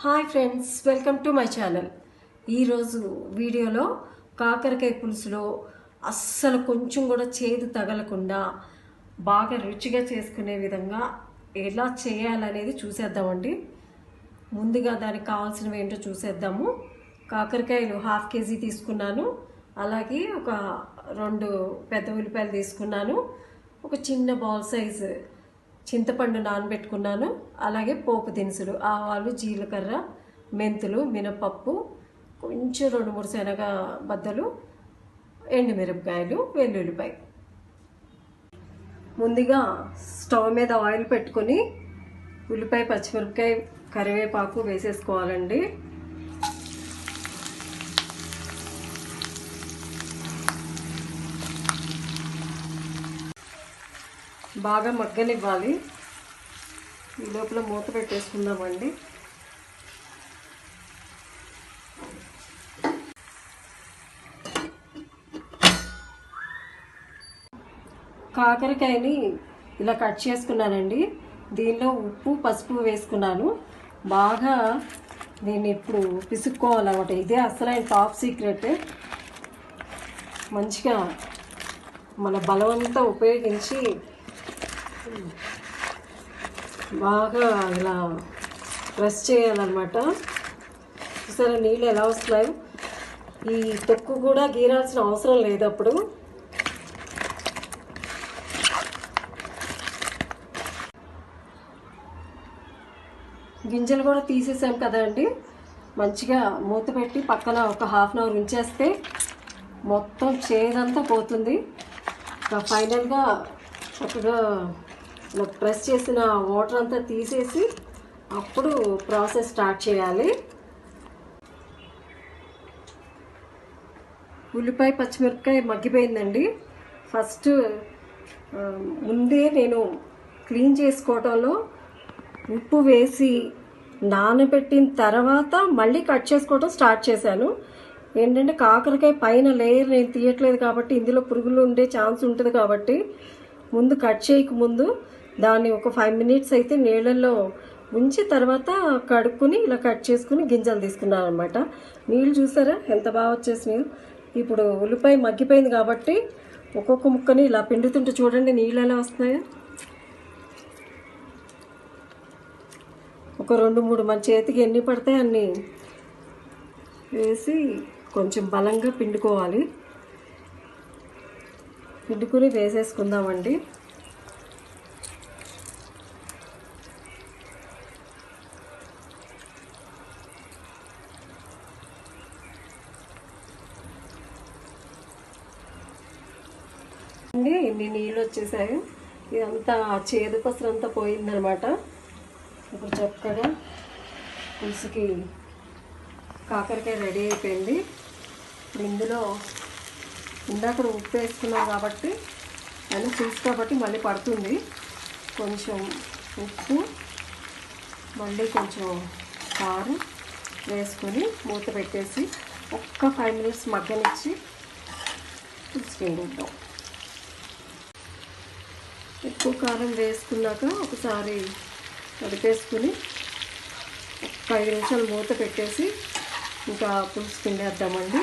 Hi friends, welcome to my channel. ఈరోజు వీడియోలో కాకరకాయ పులుసులో అస్సలు కొంచెం కూడా చేదు తగలకుండా బాగా రుచిగా చేసుకునే విధంగా ఎలా చేయాలనేది చూసేద్దామండి. ముందుగా దానికి కావాల్సినవి ఏంటో చూసేద్దాము. కాకరకాయలు 1/2 కేజీ తీసుకున్నాను. అలాగే ఒక 2 పెద్ద ఉల్లిపాయలు తీసుకున్నాను. ఒక చిన్న బాల్ సైజు చింతపండు నానబెట్టుకున్నాను. అలాగే పోపు దినుసులు, ఆవాలు, జీలకర్ర, మెంతులు, మినపప్పు, కొంచెం 2-3 శనగ బద్దలు, ఎండుమిరపకాయలు, వెల్లుల్లిపాయ. ముందుగా స్టవ్ మీద ఆయిల్ పెట్టుకొని ఉల్లిపాయ, పచ్చిమిరపకాయ, కరివేపాకు వేసేసుకోవాలండి. బాగా మగ్గనివ్వాలి. ఈ లోపల మూత పెట్టేసుకుందామండి. కాకరకాయని ఇలా కట్ చేసుకున్నానండి. దీనిలో ఉప్పు, పసుపు వేసుకున్నాను. బాగా దీన్ని ఇప్పుడు పిసుక్కోవాలన్నమాట. ఇదే అసలైన టాప్ సీక్రెట్. మంచిగా మన బలమంతా ఉపయోగించి బాగా ఇలా ప్రెస్ చేయాలన్నమాట. చూసారా నీళ్ళు ఎలా వస్తున్నాయి? ఈ తొక్కు కూడా గీరాల్సిన అవసరం లేదు. అప్పుడు గింజలు కూడా తీసేసాం కదండి. మంచిగా మూత పెట్టి పక్కన ఒక 1/2 అవర్ ఉంచేస్తే మొత్తం చేదంతా పోతుంది. ఫైనల్గా చక్కగా ప్రెస్ చేసిన వాటర్ అంతా తీసేసి అప్పుడు ప్రాసెస్ స్టార్ట్ చేయాలి. ఉల్లిపాయ, పచ్చిమిరపకాయ మగ్గిపోయిందండి. ఫస్ట్ ముందే నేను క్లీన్ చేసుకోవటంలో ఉప్పు వేసి నానబెట్టిన తర్వాత మళ్ళీ కట్ చేసుకోవటం స్టార్ట్ చేశాను. ఏంటంటే కాకరకాయ పైన లేయర్ నేను తీయట్లేదు కాబట్టి ఇందులో పురుగులు ఉండే ఛాన్స్ ఉంటుంది కాబట్టి ముందు కట్ చేయకముందు దాన్ని ఒక 5 మినిట్స్ అయితే నీళ్ళల్లో ఉంచి తర్వాత కడుక్కుని ఇలా కట్ చేసుకుని గింజలు తీసుకున్నాను అనమాట. నీళ్ళు చూసారా ఎంత బాగా వచ్చేసినాయో. ఇప్పుడు ఉల్లిపాయ మగ్గిపోయింది కాబట్టి ఒక్కొక్క ముక్కని ఇలా పిండుతుంటే చూడండి నీళ్ళు ఎలా వస్తున్నాయో. ఒక 2-3 మన చేతికి ఎన్ని పడతాయి అన్నీ వేసి కొంచెం బలంగా పిండుకోవాలి. పిండుకుని వేసేసుకుందామండి. ఇన్ని నీళ్ళు వచ్చేసాయి. ఇదంతా చేదు పసరంతా పోయిందనమాట. ఇప్పుడు చక్కగా పులుసుకి కాకరకాయ రెడీ అయిపోయింది. ఇప్పుడు ఇందులో ఇందాక ఉప్పు వేసుకున్నాం కాబట్టి అని పులుసు కాబట్టి మళ్ళీ పడుతుంది. కొంచెం ఉప్పు, మళ్ళీ కొంచెం కారం వేసుకొని మూత పెట్టేసి ఒక్క 5 మినిట్స్ మగ్గనిచ్చి పులుసు వేద్దాం. ఎక్కువ కారం వేసుకున్నాక ఒకసారి కడిపేసుకుని ఒక 5 నిమిషాలు మూత పెట్టేసి ఇంకా పులుసు పిండేద్దామండి.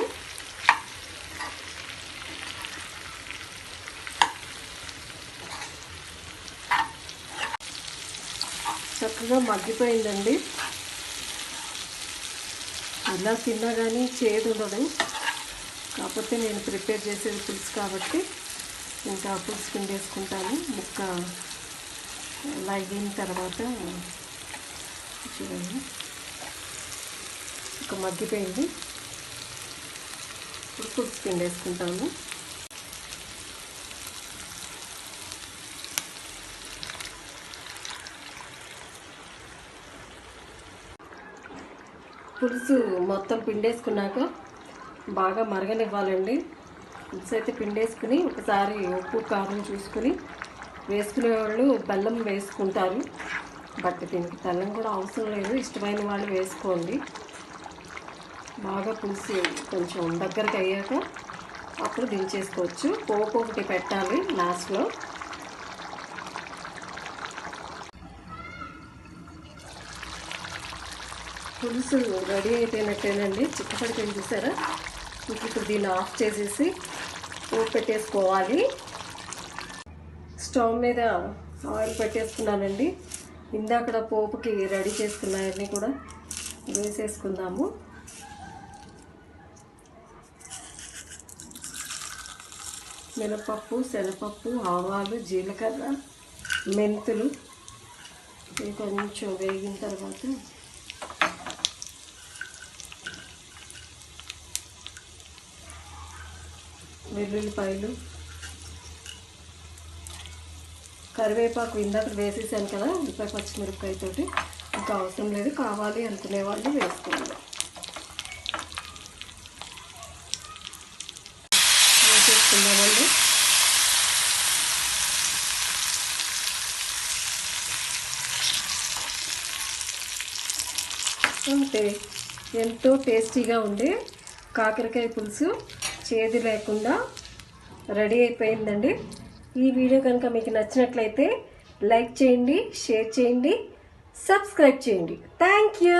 చక్కగా మగ్గిపోయిందండి. ఇలా తిన్నా కానీ చేదు ఉండదు. కాకపోతే నేను ప్రిపేర్ చేసేది పులుసు కాబట్టి ఇంకా పులుసు పిండేసుకుంటాను. ముక్క ఇలా అయిన తర్వాత చూడండి ఒక మగ్గిపోయింది. ఇప్పుడు పులుసు పిండేసుకుంటాము. పులుసు మొత్తం పిండేసుకున్నాక బాగా మరగనివ్వాలండి. పులుసు అయితే పిండేసుకుని ఒకసారి ఉప్పు, కారం చూసుకుని వేసుకునే వాళ్ళు బెల్లం వేసుకుంటారు. బట్ దీనికి బెల్లం కూడా అవసరం లేదు. ఇష్టమైన వాళ్ళు వేసుకోండి. బాగా పులుసు కొంచెం దగ్గరకు అయ్యాక అప్పుడు దించేసుకోవచ్చు. పోపు ఒకటి పెట్టాలి లాస్ట్లో. పులుసు రెడీ అయిపోయినట్టేనండి. చిక్కపడిపోయింది చూసారా. ఇప్పుడు దీన్ని ఆఫ్ చేసేసి పోపు పెట్టేసుకోవాలి. స్టవ్ మీద ఆయిల్ పెట్టేసుకున్నానండి. ఇందాక పోపుకి రెడీ చేసుకున్నాయన్నీ కూడా వేసేసుకుందాము. మినపప్పు, శనగపప్పు, ఆవాలు, జీలకర్ర, మెంతులు కొంచెం వేగిన తర్వాత వెల్లుల్లిపాయలు, కరివేపాకు ఇందాక వేసేసాను కదా ఉల్లిపాయ పచ్చిమిరపకాయతోటి. ఇంకా అవసరం లేదు, కావాలి అనుకునే వాళ్ళు వేసుకున్నాను. వేసేసుకుందామండి. అంతే, ఎంతో టేస్టీగా ఉండే కాకరకాయ పులుసు చేదు లేకుండా రెడీ అయిపోయిందండి. ఈ వీడియో కనుక మీకు నచ్చినట్లయితే లైక్ చేయండి, షేర్ చేయండి, సబ్స్క్రైబ్ చేయండి. Thank you.